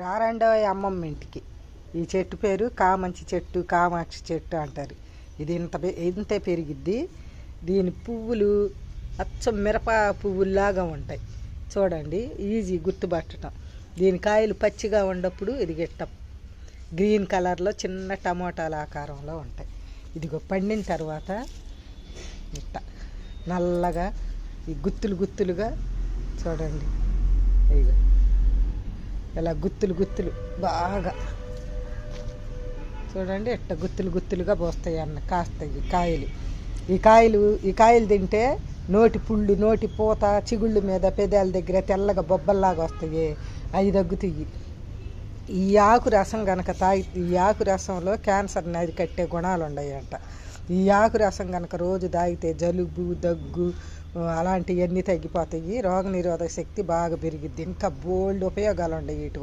రారండో అమ్మమ్మ ఇంటికి. ఈ చెట్టు పేరు కామంచి చెట్టు, కామాక్షి చెట్టు అంటారు. ఇది ఇంతే పెరిగిద్ది. దీని పువ్వులు అచ్చం మిరప పువ్వుల్లాగా ఉంటాయి. చూడండి, ఈజీ గుర్తుపట్టడం. దీని కాయలు పచ్చిగా ఉన్నప్పుడు ఇది గిట్ట గ్రీన్ కలర్లో చిన్న టమోటాల ఆకారంలో ఉంటాయి. ఇదిగో పండిన తర్వాత ఇట్ట నల్లగా ఈ గుత్తులు గుత్తులుగా చూడండి. ఇదిగో ఇలా గుత్తులు గుత్తులు బాగా చూడండి, ఇట్ట గుత్తులు గుత్తులుగా పోస్తాయి కాస్తాయి కాయలు. ఈ కాయలు తింటే నోటి పుళ్ళు, నోటి పూత, చిగుళ్ళు మీద పెదాల దగ్గర తెల్లగా బొబ్బల్లాగా వస్తాయి. అవి తగ్గుతాయి. ఈ ఆకు రసం కనుక ఈ ఆకు రసంలో క్యాన్సర్ని అరికట్టే గుణాలు ఉన్నాయంట. ఈ ఆకు రసం కనుక రోజు తాగితే జలుబు, దగ్గు అలాంటివన్నీ తగ్గిపోతాయి. రోగనిరోధక శక్తి బాగా పెరిగిద్ది. ఇంకా బోల్డ్ ఉపయోగాలు ఉన్నాయి వీటి